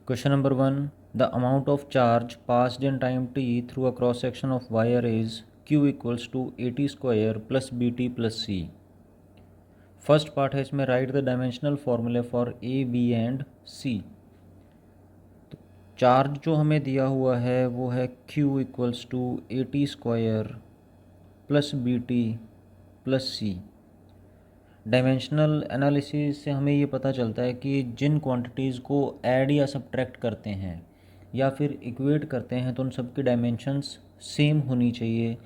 Question number 1. The amount of charge passed in time t through a cross section of wire is q equals to at square plus bt plus c. First part है इसमें right the dimensional फॉर्मूले for a b and सी. तो charge जो हमें दिया हुआ है वो है q equals to a t square plus b t plus c. Dimensional analysis से हमें ये पता चलता है कि जिन क्वांटिटीज़ को ऐड या सब्ट्रैक्ट करते हैं या फिर इक्वेट करते हैं तो उन सब की डायमेंशंस सेम होनी चाहिए.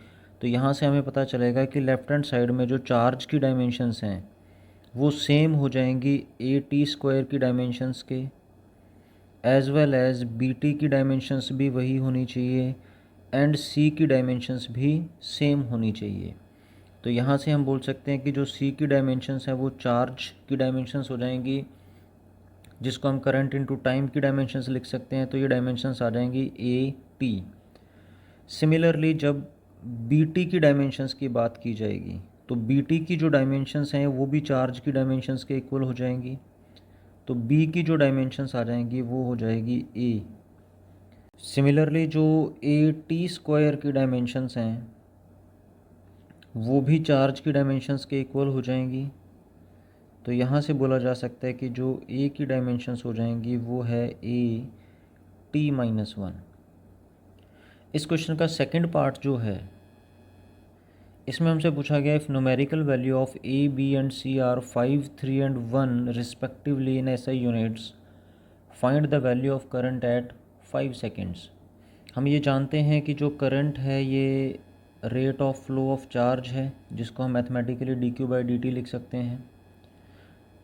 तो यहाँ से हमें पता चलेगा कि लेफ़्ट हैंड साइड में जो चार्ज की डायमेंशंस हैं वो सेम हो जाएंगी ए टी स्क्वायर की डायमेंशंस के, as well as b t की डायमेंशंस भी वही होनी चाहिए एंड सी की डायमेंशंस भी सेम होनी चाहिए. तो यहाँ से हम बोल सकते हैं कि जो सी की डायमेंशंस हैं वो चार्ज की डायमेंशंस हो जाएंगी, जिसको हम करंट इनटू टाइम की डायमेंशंस लिख सकते हैं. तो ये डायमेंशंस आ जाएंगी ए टी. सिमिलरली जब बी टी की डायमेंशंस की बात की जाएगी तो बी टी की जो डायमेंशंस हैं वो भी चार्ज की डायमेंशंस के इक्वल हो जाएंगी. तो बी की जो डायमेंशंस आ जाएंगी वो हो जाएगी ए. सिमिलरली जो ए टी स्क्वायर की डायमेंशंस हैं वो भी चार्ज की डायमेंशंस के इक्वल हो जाएंगी. तो यहाँ से बोला जा सकता है कि जो ए की डायमेंशंस हो जाएंगी वो है ए टी माइनस वन. इस क्वेश्चन का सेकंड पार्ट जो है इसमें हमसे पूछा गया if numerical value of a b and c are 5, 3 एंड 1 respectively in SI units, find the value of current at 5 seconds. हम ये जानते हैं कि जो करंट है ये rate of flow of charge है, जिसको हम mathematically d q by d t लिख सकते हैं.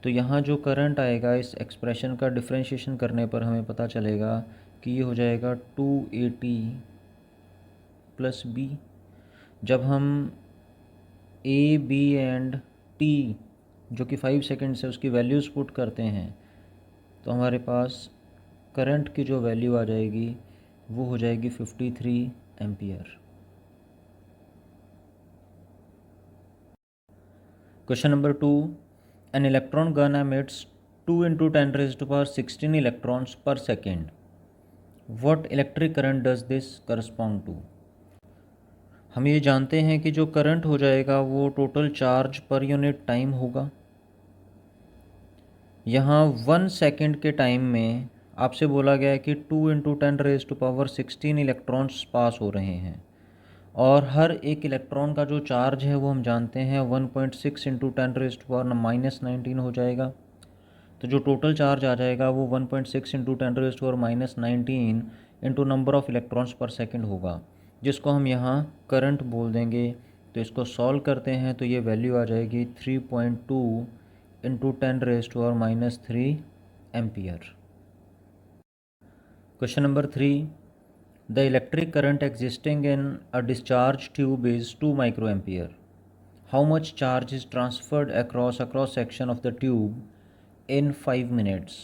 तो यहाँ जो करंट आएगा इस एक्सप्रेशन का डिफरेंशिएशन करने पर हमें पता चलेगा कि ये हो जाएगा 280 प्लस बी. जब हम ए बी एंड टी जो कि 5 सेकेंड्स है उसकी वैल्यूज़ पुट करते हैं तो हमारे पास करंट की जो वैल्यू आ जाएगी वो हो जाएगी 53 ampere. Question number 2. An electron gun emits 2 into 10 raised to power 16 electrons per second. What electric current does this correspond to? हम ये जानते हैं कि जो करंट हो जाएगा वो total charge per unit time होगा. यहाँ 1 सेकेंड के टाइम में आपसे बोला गया है कि 2 into 10 raised to power 16 electrons पास हो रहे हैं और हर एक इलेक्ट्रॉन का जो चार्ज है वो हम जानते हैं 1.6 into 10 raise to power minus 19 हो जाएगा. तो जो टोटल चार्ज आ जाएगा वो 1.6 into 10 raise to power minus 19 into number of electrons per second होगा, जिसको हम यहाँ करंट बोल देंगे. तो इसको सॉल्व करते हैं तो ये वैल्यू आ जाएगी 3.2 into 10 raise to power minus 3 ampere. Question number 3. The electric current existing in a discharge tube is 2 microampere. How much charge is transferred across a cross section of the tube in 5 minutes?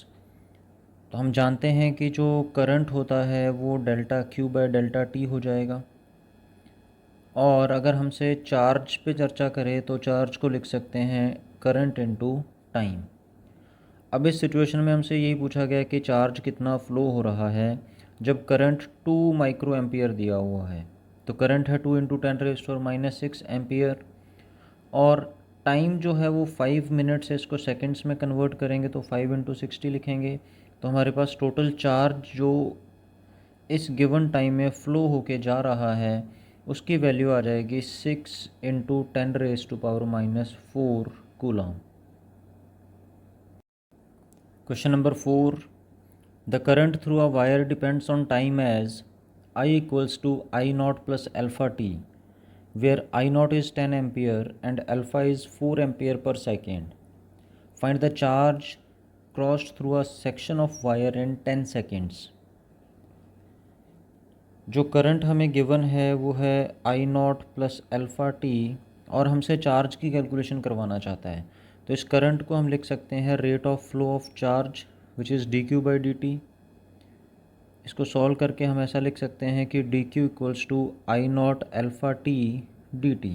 तो हम जानते हैं कि जो current होता है वो delta Q by delta T हो जाएगा. और अगर हमसे चार्ज पे चर्चा करें तो चार्ज को लिख सकते हैं करंट इनटू टाइम. अब इस सिचुएशन में हमसे यही पूछा गया कि चार्ज कितना फ़्लो हो रहा है जब करंट 2 माइक्रो एम्पियर दिया हुआ है. तो करंट है 2 into 10 raise to power minus 6 ampere और टाइम जो है वो 5 मिनट से इसको सेकंड्स में कन्वर्ट करेंगे तो 5 इंटू 60 लिखेंगे. तो हमारे पास टोटल चार्ज जो इस गिवन टाइम में फ़्लो होके जा रहा है उसकी वैल्यू आ जाएगी 6 into 10 raise to power minus 4 coulomb. Question number 4. The current through a wire depends on time as I equals to I naught plus alpha t, where I naught is 10 ampere and alpha is 4 ampere per second. Find the charge crossed through a section of wire in 10 seconds. जो current हमें given है वो है I naught plus alpha T और हमसे charge की calculation करवाना चाहता है. तो इस करंट को हम लिख सकते हैं rate of flow of charge which is d q by d t. इसको सॉल्व करके हम ऐसा लिख सकते हैं कि d q equals to I naught alpha t d t.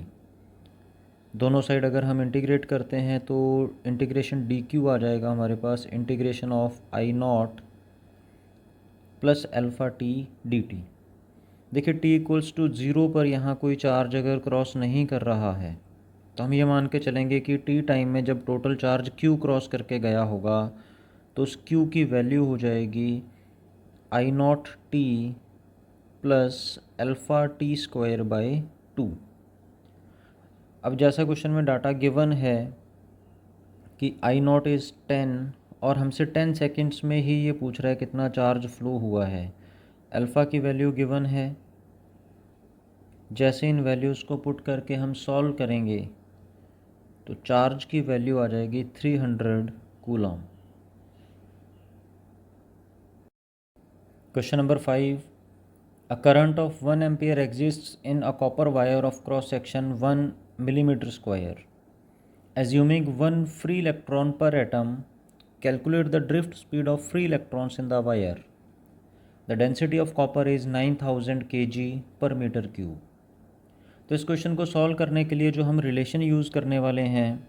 दोनों साइड अगर हम इंटीग्रेट करते हैं तो इंटीग्रेशन डी क्यू आ जाएगा हमारे पास integration of I naught plus alpha t d t. देखिए t इक्वल्स टू 0 पर यहाँ कोई चार्ज अगर क्रॉस नहीं कर रहा है तो हम ये मान के चलेंगे कि t टाइम में जब टोटल चार्ज q क्रॉस करके गया होगा तो उस q की वैल्यू हो जाएगी I naught t plus alpha t square by 2। अब जैसा क्वेश्चन में डाटा गिवन है कि आई नॉट इज़ 10 और हमसे 10 सेकेंड्स में ही ये पूछ रहा है कितना चार्ज फ्लो हुआ है। अल्फ़ा की वैल्यू गिवन है, जैसे इन वैल्यूज़ को पुट करके हम सॉल्व करेंगे तो चार्ज की वैल्यू आ जाएगी 300 coulomb. Question number 5, a current of 1 ampere exists in a copper wire of cross section 1 millimetre square. Assuming 1 free electron per atom, calculate the drift speed of free electrons in the wire. The density of copper is 9000 kg per meter cube. तो इस question को solve करने के लिए जो हम relation use करने वाले हैं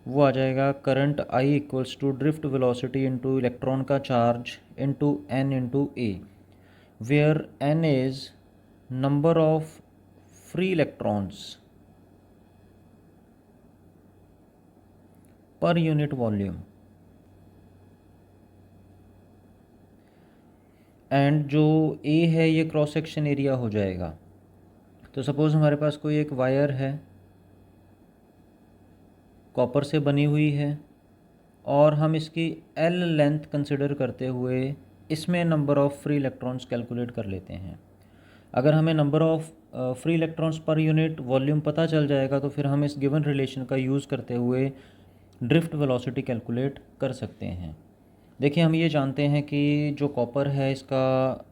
वो आ जाएगा current I equals to drift velocity into electron का charge into n into A, where n is number of free electrons per unit volume and जो ए है ये क्रॉस सेक्शन एरिया हो जाएगा। तो सपोज़ हमारे पास कोई एक वायर है, कॉपर से बनी हुई है और हम इसकी एल लेंथ कंसिडर करते हुए इसमें number of free electrons calculate कर लेते हैं। अगर हमें number of free electrons per unit volume पता चल जाएगा तो फिर हम इस गिवन रिलेशन का यूज़ करते हुए ड्रिफ्ट वेलोसिटी कैलकुलेट कर सकते हैं। देखिए हम ये जानते हैं कि जो कॉपर है इसका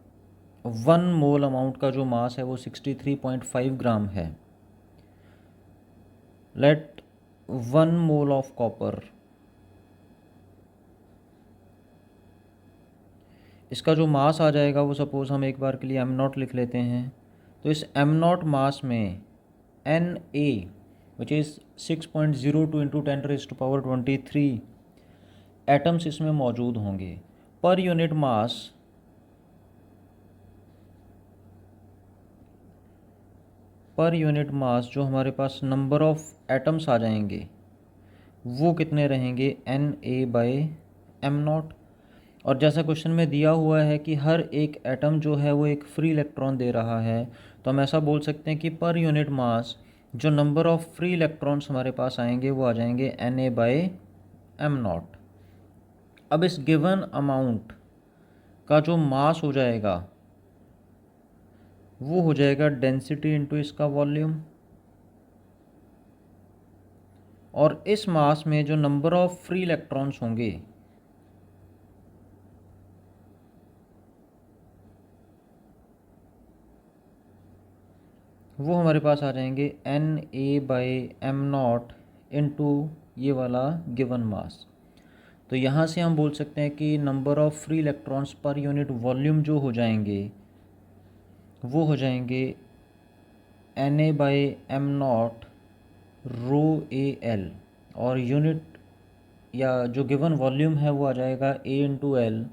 1 मोल अमाउंट का जो मास है वो 63.5 ग्राम है। लेट 1 मोल ऑफ कॉपर, इसका जो मास आ जाएगा वो सपोज़ हम एक बार के लिए m0 लिख लेते हैं। तो इस m0 मास में Na which is 6.02 into 10⁻23 atoms इसमें मौजूद होंगे। पर यूनिट मास जो हमारे पास नंबर ऑफ़ एटम्स आ जाएंगे वो कितने रहेंगे, Na/m0। और जैसा क्वेश्चन में दिया हुआ है कि हर एक एटम जो है वो एक फ्री इलेक्ट्रॉन दे रहा है, तो हम ऐसा बोल सकते हैं कि पर यूनिट मास जो नंबर ऑफ़ फ्री इलेक्ट्रॉन्स हमारे पास आएंगे वो आ जाएंगे Na/m0। अब इस गिवन अमाउंट का जो मास हो जाएगा वो हो जाएगा डेंसिटी इंटू इसका वॉल्यूम, और इस मास में जो नंबर ऑफ़ फ्री इलेक्ट्रॉन्स होंगे वो हमारे पास आ जाएंगे Na/m0 इंटू ये वाला गिवन मास। तो यहाँ से हम बोल सकते हैं कि number of free electrons per unit volume जो हो जाएंगे वो हो जाएंगे Na/m0 ρAL, और यूनिट या जो गिवन वॉल्यूम है वो आ जाएगा A इंटू एल।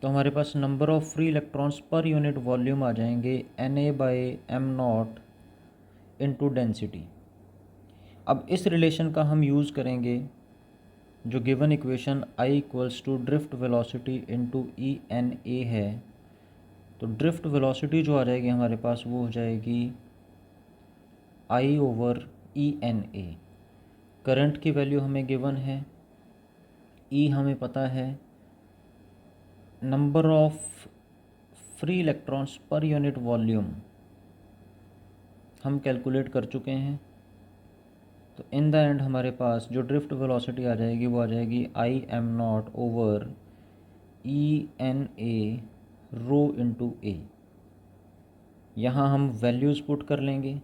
तो हमारे पास number of free electrons per unit volume आ जाएंगे Na/m0 इंटू डेंसिटी। अब इस रिलेशन का हम यूज़ करेंगे जो given equation I equals to drift velocity into ENA है। तो ड्रिफ्ट वेलोसिटी जो आ जाएगी हमारे पास वो हो जाएगी I/ENA। करंट की वैल्यू हमें गिवन है, E हमें पता है, number of free electrons per unit volume हम कैलकुलेट कर चुके हैं। तो इन द एंड हमारे पास जो ड्रिफ्ट वेलोसिटी आ जाएगी वो आ जाएगी I/m0/ENA रो इंटू ए। यहाँ हम वैल्यूज़ पुट कर लेंगे।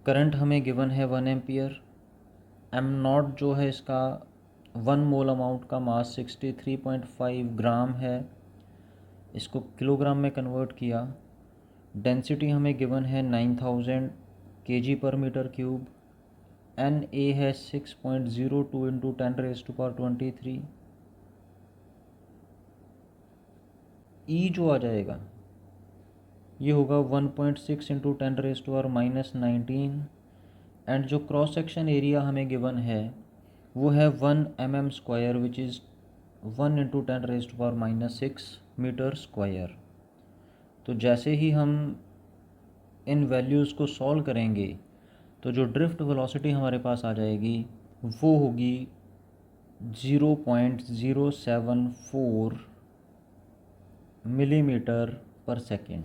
करंट हमें गिवन है 1 एम्पियर, m0 जो है इसका 1 मोल अमाउंट का मास 63.5 ग्राम है, इसको किलोग्राम में कन्वर्ट किया। डेंसिटी हमें गिवन है 9000 kg पर मीटर क्यूब। Na है 6.02 इंटू 10⁻23। ई जो आ जाएगा ये होगा 1.6 इंटू 10⁻⁻19 एंड जो क्रॉस सेक्शन एरिया हमें गिवन है वो है 1 mm² which is 1 into 10⁻⁻6 metre square. तो जैसे ही हम इन वैल्यूज़ को सॉल्व करेंगे तो जो ड्रिफ्ट वेलोसिटी हमारे पास आ जाएगी वो होगी 0.074 मिलीमीटर पर सेकेंड।